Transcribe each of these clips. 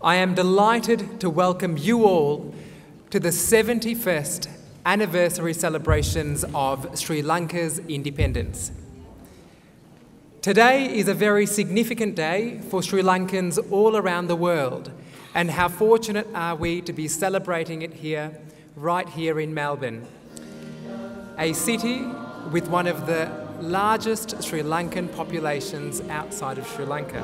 I am delighted to welcome you all to the 71st anniversary celebrations of Sri Lanka's independence. Today is a very significant day for Sri Lankans all around the world, and how fortunate are we to be celebrating it here, right here in Melbourne, a city with one of the largest Sri Lankan populations outside of Sri Lanka.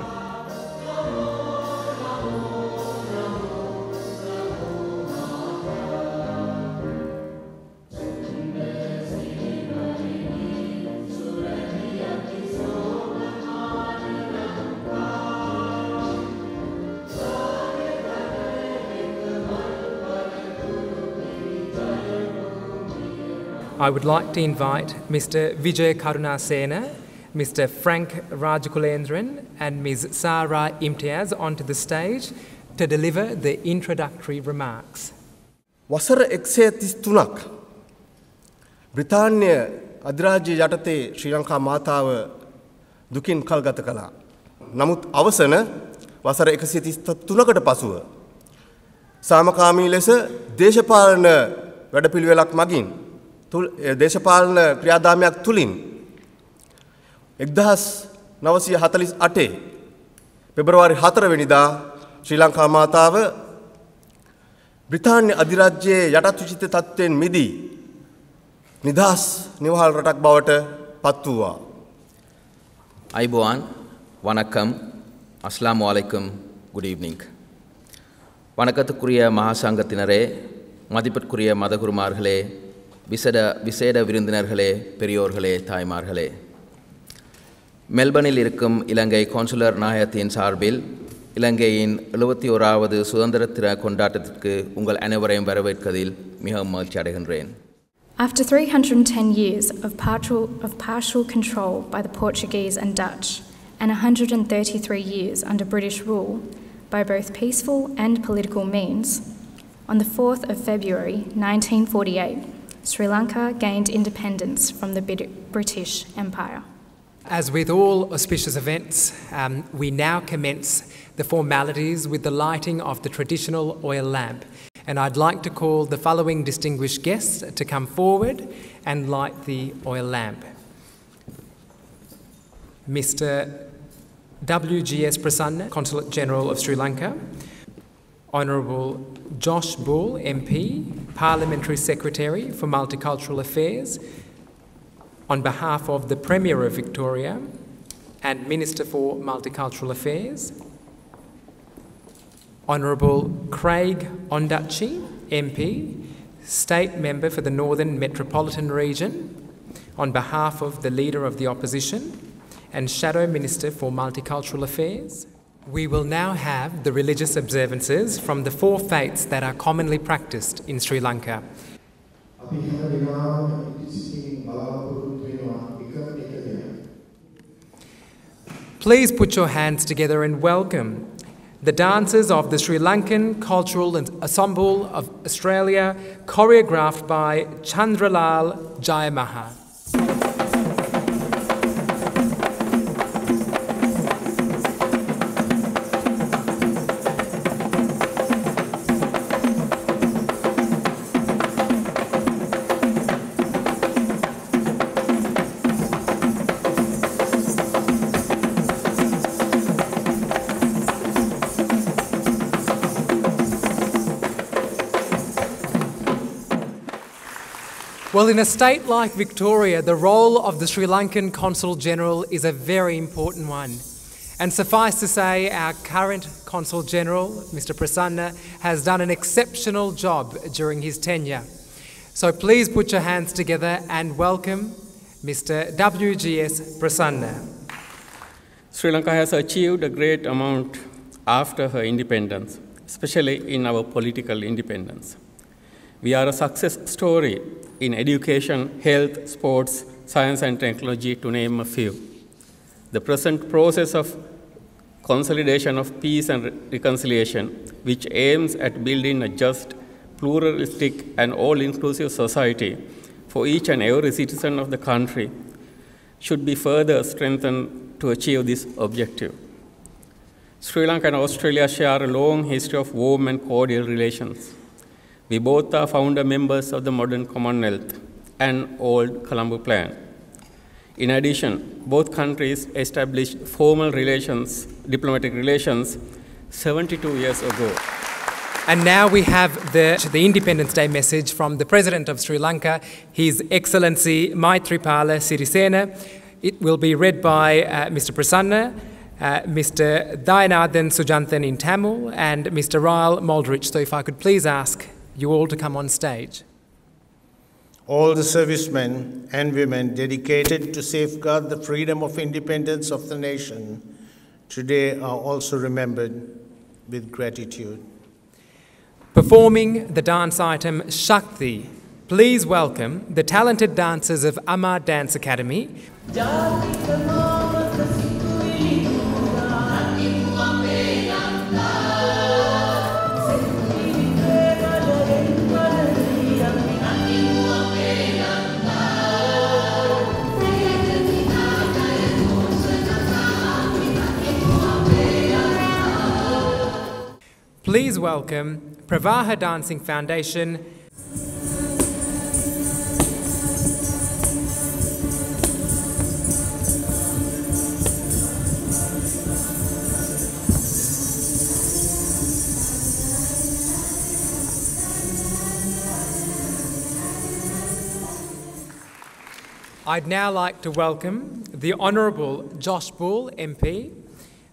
I would like to invite Mr. Vijay Karunasena, Mr. Frank Rajakulendran and Ms. Sarah Imtiaz onto the stage to deliver the introductory remarks. වසර 133ක් බ්‍රිතාන්‍ය අධිරාජ්‍ය යටතේ ශ්‍රී ලංකා මාතාව දුකින් කල්ගත කළා. නමුත් අවසන වසර 133කට පසුව සාමකාමී ලෙස දේශපාලන වැඩපිළිවෙලක් මගින් දේශපාලන ක්‍රියාදාමයක් තුලින් 1948 පෙබරවාරි 4 වෙනිදා ශ්‍රී ලංකා මාතාව බ්‍රිතාන්‍ය අධිරාජ්‍යයේ යටත් විචිත තත්ත්වයෙන් මිදී නිදහස් නිවහල් රටක් බවට පත් වූවා. Aibowan, Vanakkam, Assalamu alaikum, good evening. வணக்கத்துக்குரிய மகாசங்கத்தினரே, மதிப்பிற்குரிய மதகுருமார்களே, விசேட விருந்தினர்களே, பெரியோர்களே, தாய்மார்களே. மெல்பர்னில் இருக்கும் இலங்கை கான்சுலர் நாயகத்தின் சார்பில் இலங்கையின் 71வது சுதந்திர தின கொண்டாட்டத்திற்கு உங்கள் அனைவரையும் வரவேற்கதில் மிகவும் மகிழ்ச்சி அடைகின்றேன். After 310 years of partial control by the Portuguese and Dutch, and 133 years under British rule by both peaceful and political means, on the 4th of February 1948, Sri Lanka gained independence from the British Empire. As with all auspicious events, we now commence the formalities with the lighting of the traditional oil lamp. And I'd like to call the following distinguished guests to come forward and light the oil lamp. Mr. WGS Prasanna, Consulate General of Sri Lanka. Honourable Josh Bull, MP, Parliamentary Secretary for Multicultural Affairs, on behalf of the Premier of Victoria and Minister for Multicultural Affairs. Honourable Craig Ondaatje, MP, State Member for the Northern Metropolitan Region, on behalf of the Leader of the Opposition and Shadow Minister for Multicultural Affairs. We will now have the religious observances from the 4 faiths that are commonly practiced in Sri Lanka. Please put your hands together and welcome the dancers of the Sri Lankan Cultural Ensemble of Australia, choreographed by Chandralal Jayamaha. Well, in a state like Victoria, the role of the Sri Lankan Consul General is a very important one. And suffice to say, our current Consul General, Mr. Prasanna, has done an exceptional job during his tenure. So please put your hands together and welcome Mr. WGS Prasanna. Sri Lanka has achieved a great amount after her independence, especially in our political independence. We are a success story in education, health, sports, science and technology, to name a few. The present process of consolidation of peace and reconciliation, which aims at building a just, pluralistic and all-inclusive society for each and every citizen of the country, should be further strengthened to achieve this objective. Sri Lanka and Australia share a long history of warm and cordial relations. We both are founder members of the modern Commonwealth and old Colombo Plan. In addition, both countries established formal relations, diplomatic relations, 72 years ago. And now we have the Independence Day message from the President of Sri Lanka, His Excellency Maithripala Sirisena. It will be read by Mr. Prasanna, Mr. Dayanathan Sujanthan in Tamil, and Mr. Ryle Moldrich. So if I could please ask you all to come on stage. All the servicemen and women dedicated to safeguard the freedom of independence of the nation today are also remembered with gratitude. Performing the dance item Shakti, please welcome the talented dancers of Amma Dance Academy. Please welcome Pravaha Dancing Foundation. I'd now like to welcome the Honourable Josh Bull, MP,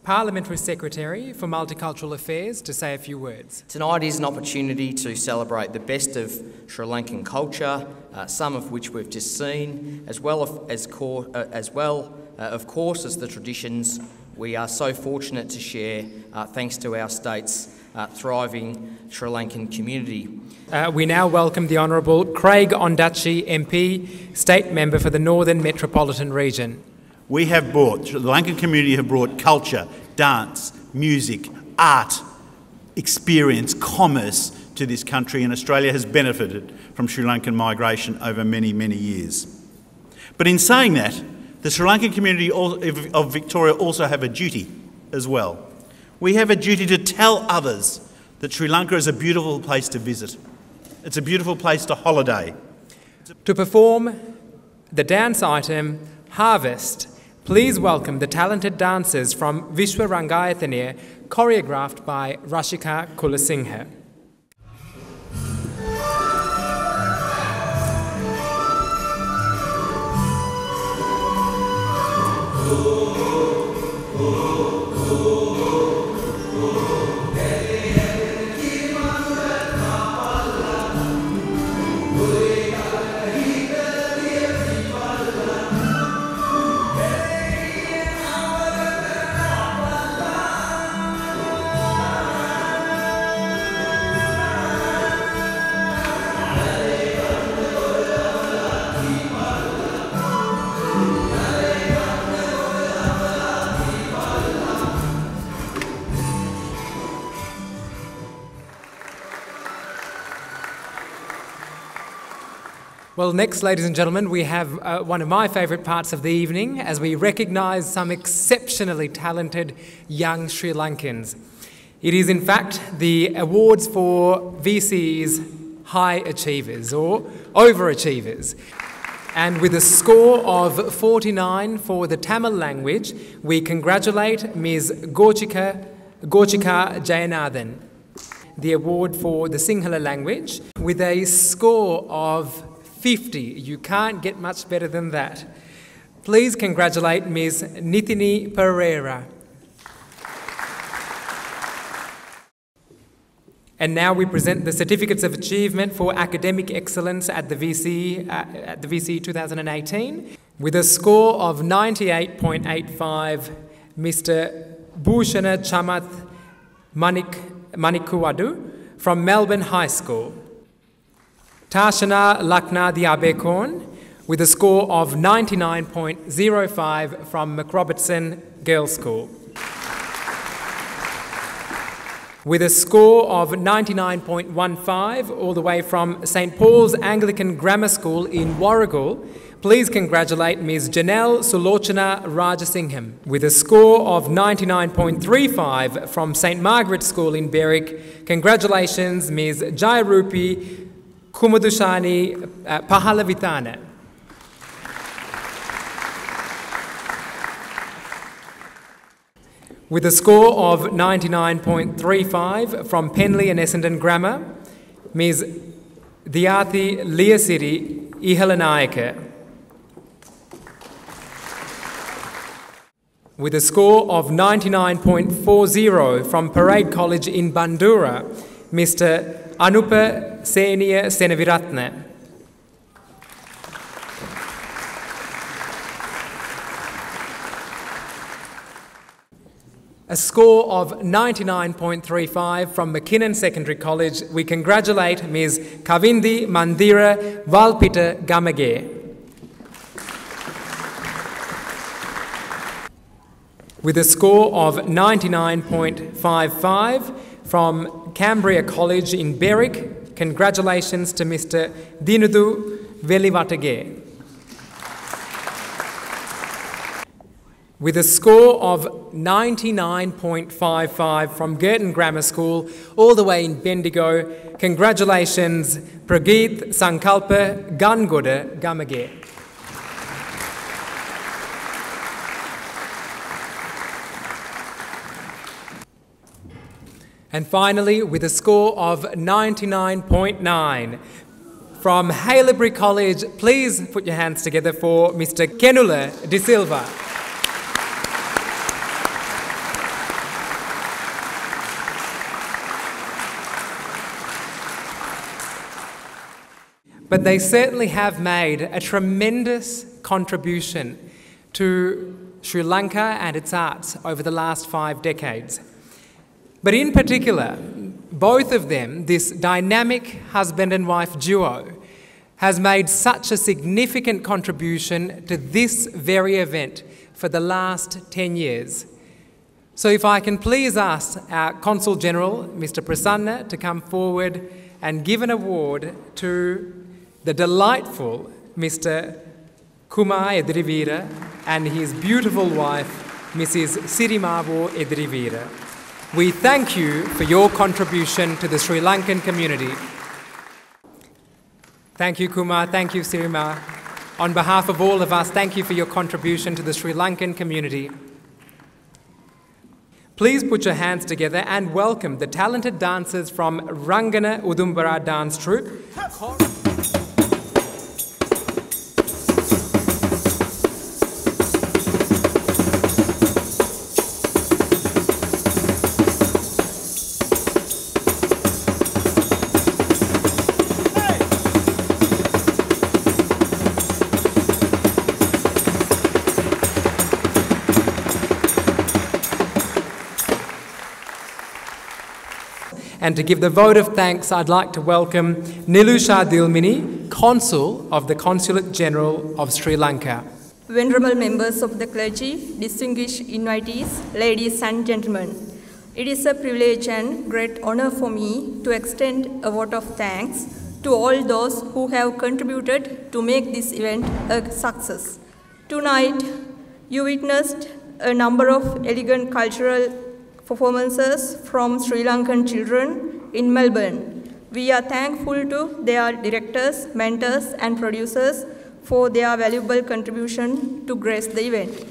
Parliamentary Secretary for Multicultural Affairs, to say a few words. Tonight is an opportunity to celebrate the best of Sri Lankan culture, some of which we've just seen, as well, of course, as the traditions we are so fortunate to share thanks to our state's thriving Sri Lankan community. We now welcome the Honourable Craig Ondaatje, MP, State Member for the Northern Metropolitan Region. The Lankan community have brought culture, dance, music, art, experience, commerce to this country, and Australia has benefited from Sri Lankan migration over many, many years. But in saying that, the Sri Lankan community of Victoria also have a duty as well. We have a duty to tell others that Sri Lanka is a beautiful place to visit. It's a beautiful place to holiday. To perform the dance item Harvest, please welcome the talented dancers from Vishwa Rangayathanir, choreographed by Rashika Kulasinghe. Well, next, ladies and gentlemen, we have one of my favourite parts of the evening as we recognise some exceptionally talented young Sri Lankans. It is, in fact, the awards for VCE's High Achievers or Overachievers. And with a score of 49 for the Tamil language, we congratulate Ms. Gochika Jayanathan. The award for the Sinhala language with a score of 50. You can't get much better than that. Please congratulate Ms. Nithini Pereira. And now we present the Certificates of Achievement for Academic Excellence at the VCE 2018. With a score of 98.85, Mr. Bhushana Chamath Manikuwadu from Melbourne High School. Tashana Lakna Diabekorn with a score of 99.05 from McRobertson Girls' School. With a score of 99.15 all the way from St Paul's Anglican Grammar School in Warragul, please congratulate Ms Janelle Sulochana Rajasingham. With a score of 99.35 from St Margaret's School in Berwick, congratulations Ms Jairupi Kumadushani Pahalavithana. With a score of 99.35 from Penley and Essendon Grammar, Ms Diyathi Leasiri Ihalanayaka. With a score of 99.40 from Parade College in Bandura, Mr Anupa Seniya Senaviratna. A score of 99.35 from McKinnon Secondary College, we congratulate Ms Kavindi Mandira Valpita Gamage. With a score of 99.55 from Cambria College in Berwick, congratulations to Mr Dinudu Velivatage. With a score of 99.55 from Girton Grammar School, all the way in Bendigo, congratulations Prageet Sankalpa Ganguda Gamage. And finally, with a score of 99.9 from Haileybury College, please put your hands together for Mr Kenula De Silva. But they certainly have made a tremendous contribution to Sri Lanka and its arts over the last 5 decades. But in particular, both of them, this dynamic husband and wife duo, has made such a significant contribution to this very event for the last 10 years. So if I can please ask our Consul General, Mr Prasanna, to come forward and give an award to the delightful Mr Kumar Edrivira and his beautiful wife, Mrs Sirimavo Edrivira. We thank you for your contribution to the Sri Lankan community. Thank you, Kumar. Thank you, Sirima. On behalf of all of us, thank you for your contribution to the Sri Lankan community. Please put your hands together and welcome the talented dancers from Rangana Udumbara Dance Troupe. And to give the vote of thanks, I'd like to welcome Nilusha Dilmini, Consul of the Consulate General of Sri Lanka. Venerable members of the clergy, distinguished invitees, ladies and gentlemen, it is a privilege and great honor for me to extend a vote of thanks to all those who have contributed to make this event a success. Tonight, you witnessed a number of elegant cultural performances from Sri Lankan children in Melbourne. We are thankful to their directors, mentors and producers for their valuable contribution to grace the event.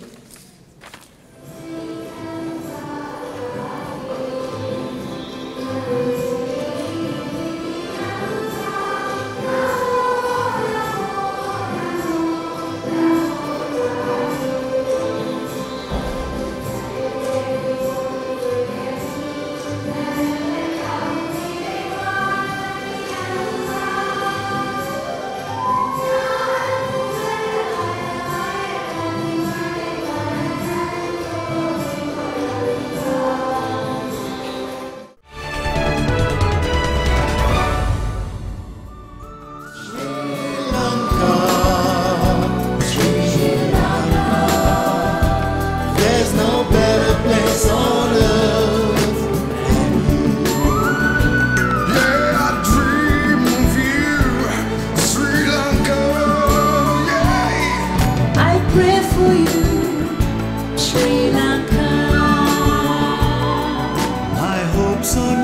you, Sri Lanka. My hopes are